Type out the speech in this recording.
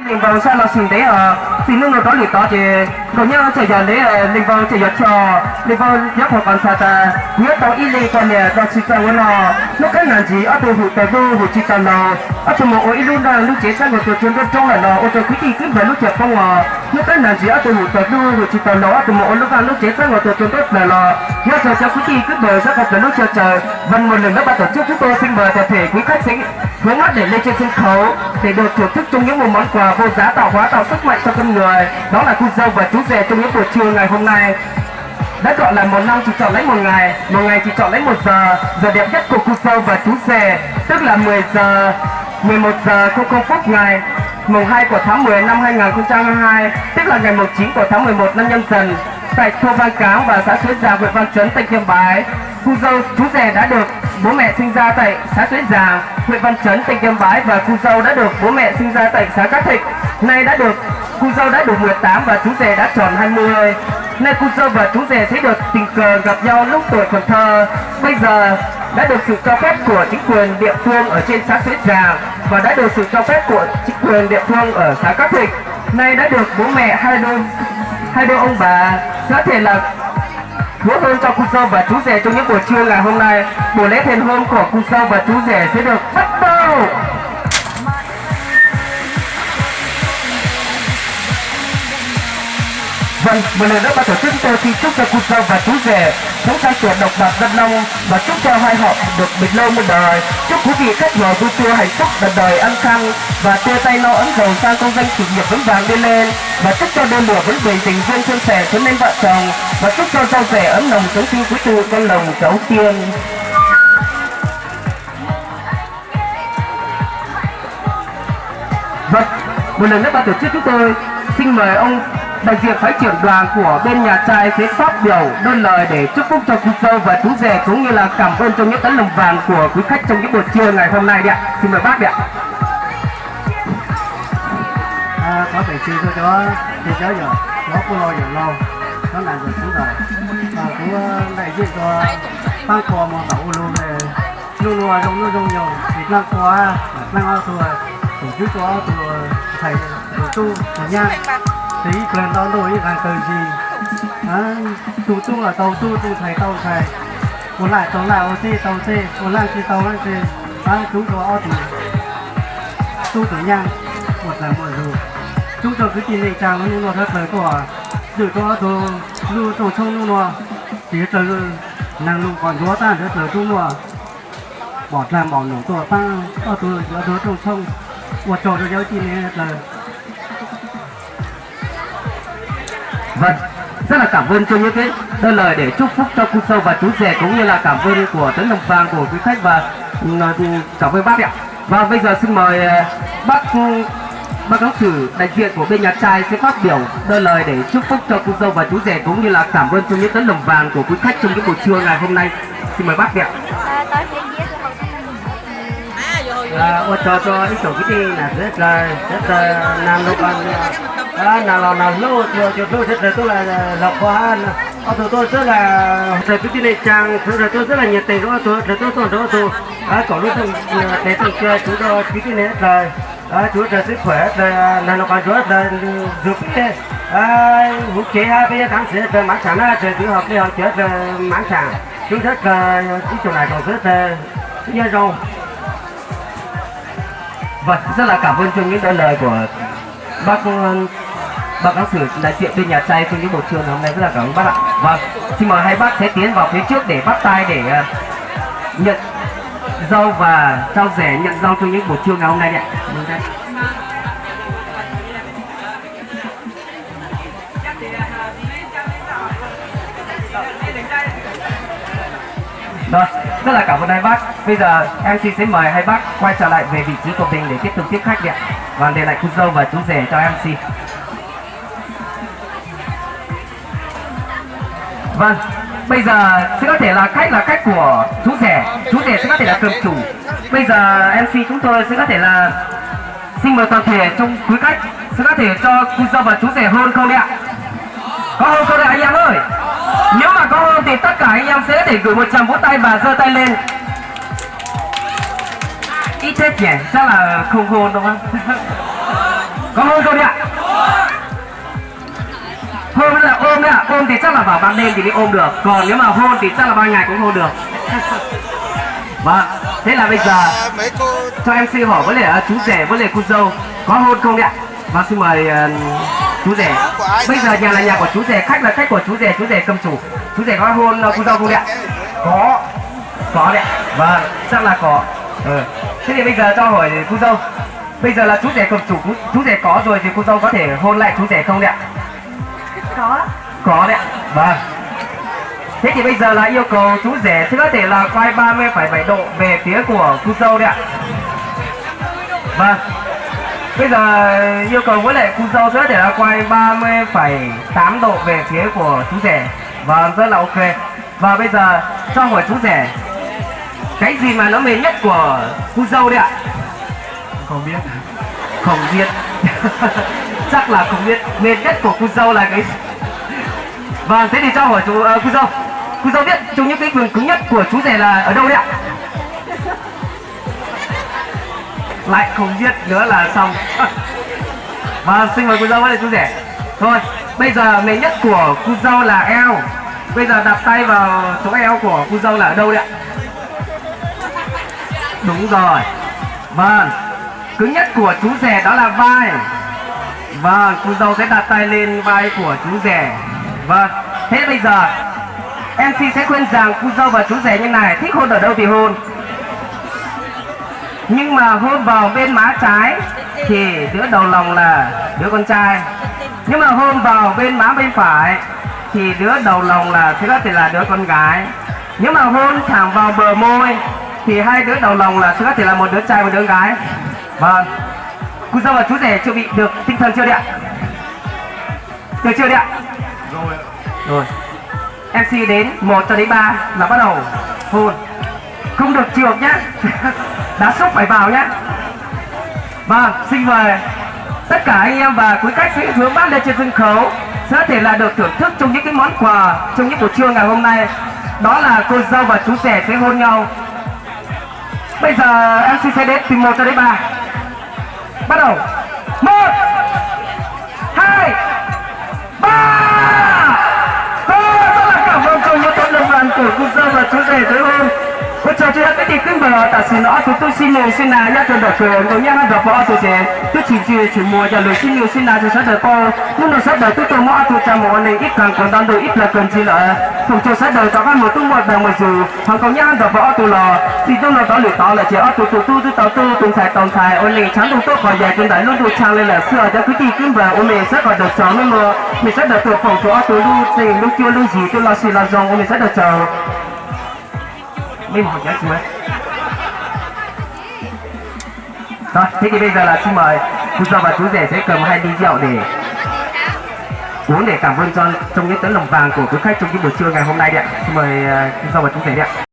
linh vòng sao là xin đấy xin nước nó đó liệt đó thì rồi nhá chạy giờ đấy linh vòng chạy giờ cho linh vòng nhắc họ còn sao ta nhớ tao ít linh còn nè đó chỉ cho nó cái nào gì ở từ hụt từ hụt chỉ cho nó ở từ một ít luôn là lúc chế sang một từ rất trong là nó ở từ cái gì cứ về lúc chế không cái nào gì ở từ hụt từ hụt chỉ cho nó ở từ một lúc chế sang một từ rất là nó nhớ cho cái gì cứ về sang một từ lúc chờ văn một lần nữa ban tổ chức chúng tôi xin mời tập thể quý khách sẽ hướng mắt để lên trên sân khấu để được thưởng thức trong những một món quà vô giá tạo hóa tạo sức mạnh cho con người, đó là cô dâu và chú rể trong những buổi trưa ngày hôm nay. Đã chọn là một năm chỉ chọn lấy một ngày chỉ chọn lấy một giờ đẹp nhất của cô dâu và chú rể, tức là 10 giờ 11 giờ 00 phút ngày mùng 2 của tháng 10 năm 2022, tức là ngày 9 của tháng 11 năm Nhâm Dần, tại thôn Văn Cáng và xã Suối Giàng, huyện Văn Chấn, tỉnh Yên Bái. Cô dâu chú rể đã được bố mẹ sinh ra tại xã Suối Giàng, huyện Văn Chấn, tỉnh Yên Bái, và cô dâu đã được bố mẹ sinh ra tại xã Cát Thịnh. Nay cô dâu đã đủ 18 và chú rể đã tròn 20. Nay cô dâu và chú rể sẽ được tình cờ gặp nhau lúc tuổi còn thơ. Bây giờ đã được sự cho phép của chính quyền địa phương ở trên xã Suối Giàng và đã được sự cho phép của chính quyền địa phương ở xã Cát Thịnh. Nay đã được bố mẹ hai đôi ông bà sẽ thể là hứa hôn cho cô dâu và chú rể trong những buổi trưa ngày hôm nay. Buổi lễ thành hôn của cô dâu và chú rể sẽ được bắt đầu. Vâng, một lần nữa ban tổ chức tôi xin chúc cho cô dâu và chú rể sống sang tuổi độc lập dân long và chúc cho hai họ được bình lâu một đời. Chúc quý vị khách mời vui tươi hạnh phúc đời đời an khang và tia tay no ấm giàu sang công danh sự nghiệp vững vàng đi lên, và chúc cho đôi lửa vẫn bình tình duyên xuân sẻ trở nên vợ chồng, và chúc cho dâu rể ấm nồng sống sinh quý tử con lồng cháu tiên. Vâng, một lần nữa ban tổ chức chúng tôi xin mời ông đại diện phái trưởng đoàn của bên nhà trai sẽ phát biểu đơn lời để chúc phúc cho cô dâu và chú rể, cũng như là cảm ơn trong những tấm lòng vàng của quý khách trong những buổi trưa ngày hôm nay. Ạ, xin mời bác ạ. Có vị trí của cháu thì cháu giờ nó cũng lo giờ lâu nó làm được chúng rồi của đại diện cho tăng cò mà bảo luôn này luôn luôn trong nhiều thì năng quá năng ao rồi tổ chức có từ thầy tu thầy nhang thì quyền đó đổi là từ gì tu là tàu tu thầy muốn lại tàu nào tàu t muốn lại thì tàu lại thì chúng có thì tu thầy nhang một là một rồi chúng tôi cứ tin này chàng nó rất là của dự có tôi lưu tổ trong nó thì từ năng lượng còn gió ta rất là trung mùa bỏ làm bỏ nổ tổ tăng ở từ giữa trong sông một trò cho giáo tin này là vâng, rất là cảm ơn cho những cái đơn lời để chúc phúc cho cô dâu và chú rể, cũng như là cảm ơn của tấm lòng vàng của quý khách, và cảm ơn bác ạ. Và bây giờ xin mời bác giáo sư đại diện của bên nhà trai sẽ phát biểu đơn lời để chúc phúc cho cô dâu và chú rể, cũng như là cảm ơn cho những tấm lòng vàng của quý khách trong những buổi trưa ngày hôm nay. Xin mời bác ạ. cho ít chỗ cái gì là rất là nam lúc ăn nào lâu rất là tôi là lộc hoa tôi rất là cái này trang tôi rất là nhiệt tình đó tôi có lúc để tôi chơi chú đó cái này rồi chú là sức khỏe là nó còn chú là giúp cái vũ khí bây giờ tháng sẽ mãn sản á rồi chú học đi học chết mãn sản chú rất là cái chỗ này còn rất là nhân rồi. Vâng, rất là cảm ơn cho những đôi lời của bác giáo sư đại diện bên nhà trai trong những buổi trưa hôm nay, rất là cảm ơn bác ạ. Vâng, xin mời hai bác sẽ tiến vào phía trước để bắt tay để nhận dâu và trao rể nhận dâu trong những buổi trưa ngày hôm nay ạ. Rồi, rất là cảm ơn hai bác. Bây giờ MC sẽ mời hai bác quay trở lại về vị trí của mình để tiếp tục tiếp khách ạ. Và để lại cô dâu và chú rể cho MC. Vâng, bây giờ sẽ có thể là khách của chú rể sẽ có thể là cầm chủ. Bây giờ MC chúng tôi sẽ có thể là xin mời toàn thể trong quý khách sẽ có thể cho cô dâu và chú rể hôn không ạ? Có hôn không ạ anh em ơi? Nếu mà có hôn thì tất cả anh em sẽ có thể gửi 100 vỗ tay và giơ tay lên. Ít chết nhỉ, chắc là không hôn đúng không? Có hôn không ạ? Hôn là ôm đấy ạ, ôm thì chắc là vào ban đêm thì mới ôm được, còn nếu mà hôn thì chắc là ban ngày cũng hôn được. Vâng, thế là bây giờ mấy cô cho em xin hỏi với lại chú rể với lại cô dâu có hôn không ạ? Vâng, xin mời chú rể. Bây giờ nhà là nhà của chú rể, khách là khách của chú rể cầm chủ. Chú rể có hôn cô dâu không ạ? Có đấy ạ. Vâng, chắc là có. Thế thì bây giờ cho hỏi cô dâu. Bây giờ là chú rể cầm chủ, chú rể có rồi thì cô dâu có thể hôn lại chú rể không đấy ạ? Có đấy ạ. Vâng. Thế thì bây giờ là yêu cầu chú rể sẽ có thể là quay 30,7 độ về phía của cô dâu đấy ạ. Vâng. Bây giờ yêu cầu với lại cô dâu sẽ có thể là quay 30,8 độ về phía của chú rể. Vâng, rất là ok. Và bây giờ cho hỏi chú rể, cái gì mà nó mềm nhất của cô dâu đấy ạ? Không biết. Không biết. Chắc là không biết. Mềm nhất của cô dâu là cái. Vâng, thế thì cho hỏi cô dâu. Cô dâu biết trong những cái phần cứng nhất của chú rể là ở đâu đấy ạ? Lại không biết nữa là xong. Vâng, xin mời cô dâu với lại chú rể. Thôi, bây giờ mềm nhất của cô dâu là eo. Bây giờ đặt tay vào chỗ eo của cô dâu là ở đâu đấy ạ? Đúng rồi. Vâng, cứng nhất của chú rể đó là vai. Vâng, cô dâu sẽ đặt tay lên vai của chú rể. Vâng, thế bây giờ MC sẽ khuyên rằng cô dâu và chú rể như này, thích hôn ở đâu thì hôn. Nhưng mà hôn vào bên má trái thì đứa đầu lòng là đứa con trai. Nhưng mà hôn vào bên má bên phải thì đứa đầu lòng là sẽ có thể là đứa con gái. Nếu mà hôn thẳng vào bờ môi thì hai đứa đầu lòng là sẽ có thể là một đứa trai một đứa gái. Vâng, cô dâu và chú rể chuẩn bị được tinh thần chưa đấy ạ? Được chưa đấy ạ? Rồi. MC đến 1 cho đến 3 là bắt đầu hôn. Không được trượt nhá. Đá sốc phải vào nhá. Vâng, xin mời tất cả anh em và quý khách sẽ hướng mắt lên trên sân khấu, sẽ có thể là được thưởng thức trong những cái món quà trong những buổi trưa ngày hôm nay. Đó là cô dâu và chú rể sẽ hôn nhau. Bây giờ MC sẽ đến từ 1 cho đến 3. Bắt đầu. 1 2 3. Rất là cảm ơn cho những tấm lòng vàng của cô dâu và chú rể tới hôn. Cô chào chị cái gì cứ bảo ta xin nó tôi xin nhiều xin là nhá tôi đọc rồi tôi nhá đọc vào tôi sẽ tôi chỉ mua cho lời xin nhiều xin là tôi sẽ đợi cô nhưng mà sẽ đợi tôi mua tôi cho một này ít càng còn đang đợi ít là cần gì là không cho sẽ đợi cho các một tôi một bằng một dù hàng công nhá đọc vào tôi là thì tôi là đó lựa đó là chỉ tôi tồn tại ôn này chán tôi khỏi dài tôi đợi luôn tôi trang lên là xưa cho cái gì cứ bảo ôn này sẽ còn được chờ nên mà mình sẽ đợi tôi phòng cho tôi lúc chưa lúc gì tôi là xì là dòng ôn này sẽ được chờ. Mình hỏi chú ấy. Rồi, thế thì bây giờ là xin mời cô dâu và chú rể sẽ cầm 2 ly rượu để uống để cảm ơn cho trong những tấm lòng vàng của quý khách trong những buổi trưa ngày hôm nay đấy ạ. Xin mời cô dâu và chú rể đấy ạ.